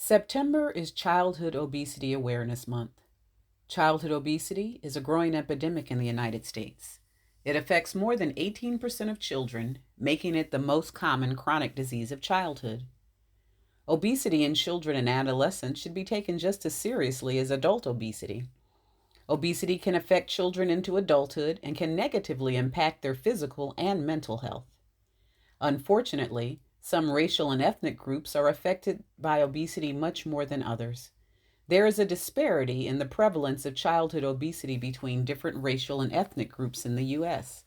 September is Childhood Obesity Awareness Month. Childhood obesity is a growing epidemic in the United States. It affects more than 18% of children, making it the most common chronic disease of childhood. Obesity in children and adolescents should be taken just as seriously as adult obesity. Obesity can affect children into adulthood and can negatively impact their physical and mental health. Unfortunately, some racial and ethnic groups are affected by obesity much more than others. There is a disparity in the prevalence of childhood obesity between different racial and ethnic groups in the U.S.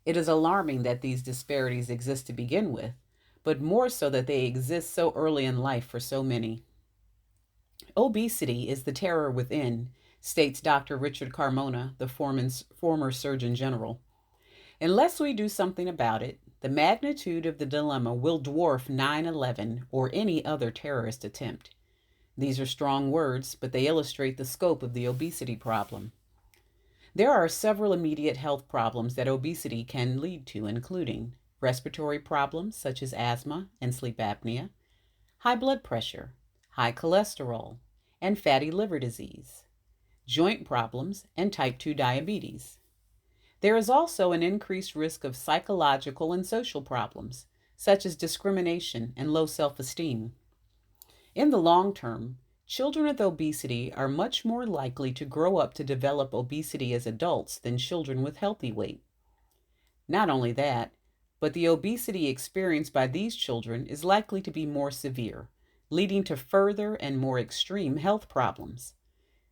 It is alarming that these disparities exist to begin with, but more so that they exist so early in life for so many. Obesity is the terror within, states Dr. Richard Carmona, the former Surgeon General. Unless we do something about it, the magnitude of the dilemma will dwarf 9/11 or any other terrorist attempt. These are strong words, but they illustrate the scope of the obesity problem. There are several immediate health problems that obesity can lead to, including respiratory problems such as asthma and sleep apnea, high blood pressure, high cholesterol, and fatty liver disease, joint problems, and type 2 diabetes. There is also an increased risk of psychological and social problems, such as discrimination and low self esteem. In the long term, children with obesity are much more likely to grow up to develop obesity as adults than children with healthy weight. Not only that, but the obesity experienced by these children is likely to be more severe, leading to further and more extreme health problems.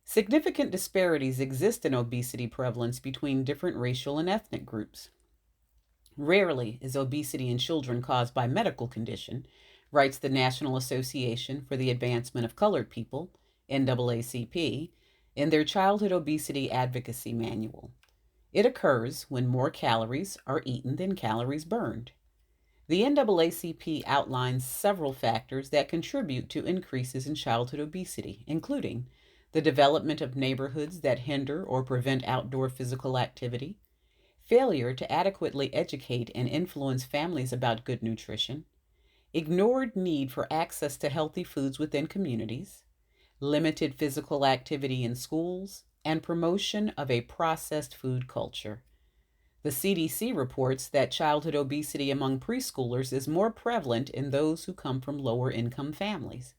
Significant disparities exist in obesity prevalence between different racial and ethnic groups. Rarely is obesity in children caused by medical condition, writes the National Association for the Advancement of Colored People, NAACP, in their Childhood Obesity Advocacy Manual. It occurs when more calories are eaten than calories burned. The NAACP outlines several factors that contribute to increases in childhood obesity, including the development of neighborhoods that hinder or prevent outdoor physical activity, failure to adequately educate and influence families about good nutrition, ignored need for access to healthy foods within communities, limited physical activity in schools, and promotion of a processed food culture. The CDC reports that childhood obesity among preschoolers is more prevalent in those who come from lower income families.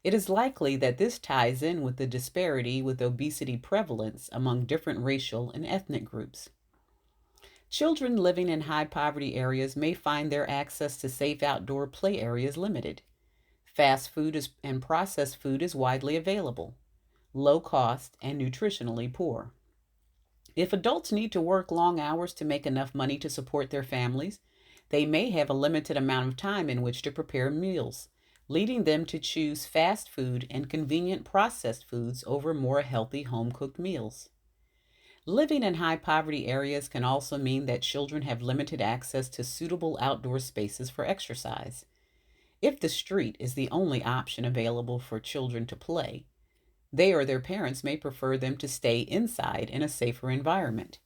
It is likely that this ties in with the disparity with obesity prevalence among different racial and ethnic groups. Children living in high poverty areas may find their access to safe outdoor play areas limited. Fast food and processed food is widely available, low cost, and nutritionally poor. If adults need to work long hours to make enough money to support their families, they may have a limited amount of time in which to prepare meals, leading them to choose fast food and convenient processed foods over more healthy home cooked meals. Living in high poverty areas can also mean that children have limited access to suitable outdoor spaces for exercise. If the street is the only option available for children to play, they or their parents may prefer them to stay inside in a safer environment.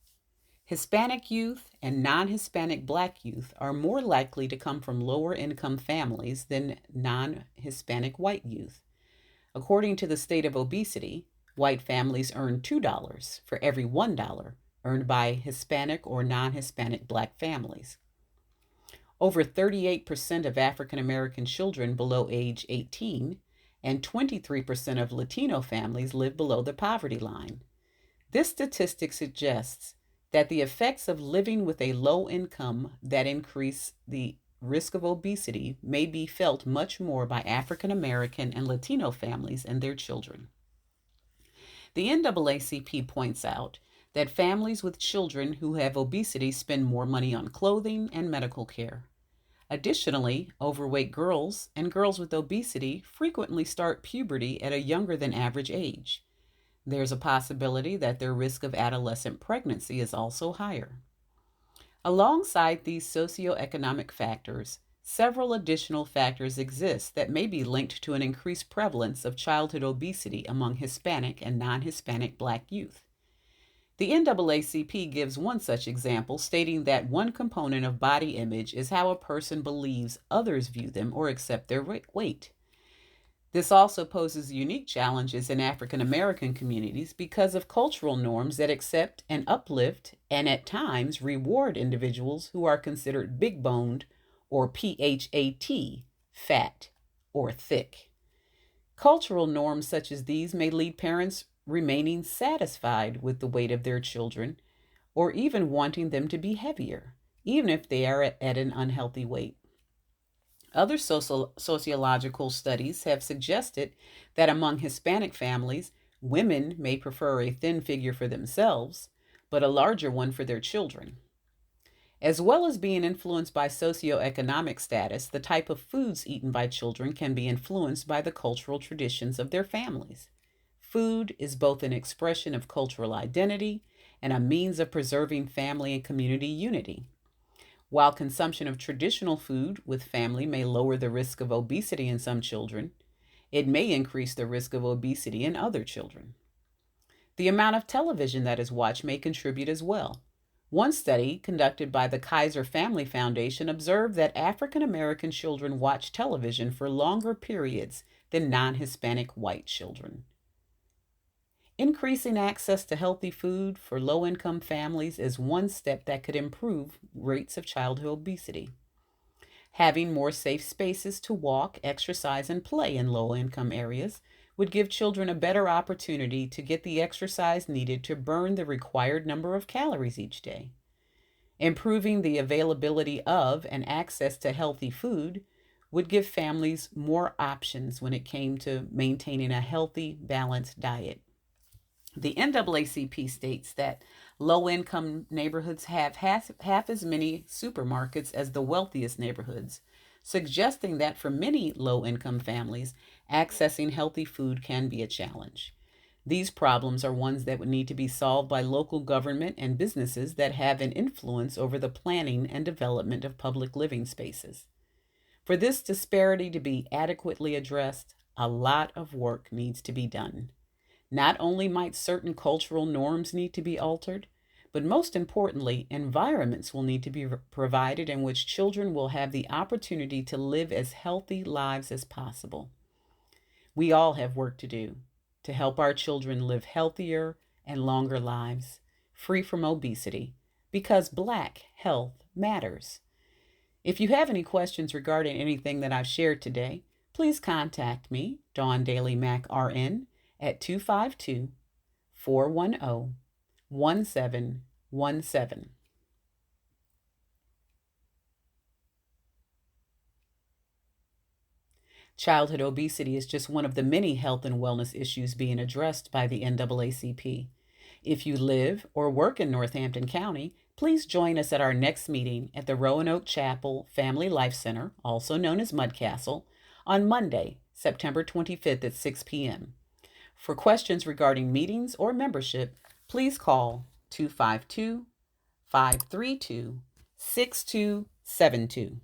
Hispanic youth and non Hispanic Black youth are more likely to come from lower income families than non Hispanic white youth. According to the state of obesity, white families earn $2 for every $1 earned by Hispanic or non Hispanic Black families. Over 38% of African American children below age 18 and 23% of Latino families live below the poverty line. This statistic suggests that the effects of living with a low income that increase the risk of obesity may be felt much more by African American and Latino families and their children. The NAACP points out that families with children who have obesity spend more money on clothing and medical care. Additionally, overweight girls and girls with obesity frequently start puberty at a younger than average age. There's a possibility that their risk of adolescent pregnancy is also higher. Alongside these socioeconomic factors, several additional factors exist that may be linked to an increased prevalence of childhood obesity among Hispanic and non Hispanic Black youth. The NAACP gives one such example, stating that one component of body image is how a person believes others view them or accept their weight. This also poses unique challenges in African American communities because of cultural norms that accept and uplift and at times reward individuals who are considered big boned or PHAT, fat, or thick. Cultural norms such as these may lead parents remaining satisfied with the weight of their children or even wanting them to be heavier, even if they are at an unhealthy weight. Other sociological studies have suggested that among Hispanic families, women may prefer a thin figure for themselves, but a larger one for their children. As well as being influenced by socioeconomic status, the type of foods eaten by children can be influenced by the cultural traditions of their families. Food is both an expression of cultural identity and a means of preserving family and community unity. While consumption of traditional food with family may lower the risk of obesity in some children, it may increase the risk of obesity in other children. The amount of television that is watched may contribute as well. One study conducted by the Kaiser Family Foundation observed that African American children watch television for longer periods than non Hispanic white children. Increasing access to healthy food for low income families is one step that could improve rates of childhood obesity. Having more safe spaces to walk, exercise, and play in low income areas would give children a better opportunity to get the exercise needed to burn the required number of calories each day. Improving the availability of and access to healthy food would give families more options when it came to maintaining a healthy, balanced diet. The NAACP states that low income neighborhoods have half as many supermarkets as the wealthiest neighborhoods, suggesting that for many low income families, accessing healthy food can be a challenge. These problems are ones that would need to be solved by local government and businesses that have an influence over the planning and development of public living spaces. For this disparity to be adequately addressed, a lot of work needs to be done. Not only might certain cultural norms need to be altered, but most importantly, environments will need to be provided in which children will have the opportunity to live as healthy lives as possible. We all have work to do to help our children live healthier and longer lives, free from obesity, because Black health matters. If you have any questions regarding anything that I've shared today, please contact me, Dawn Daly-Mack RN, at 252 410 1717. Childhood obesity is just one of the many health and wellness issues being addressed by the NAACP. If you live or work in Northampton County, please join us at our next meeting at the Roanoke Chapel Family Life Center, also known as Mudcastle, on Monday, September 25th at 6 p.m. For questions regarding meetings or membership, please call 252 532 6272.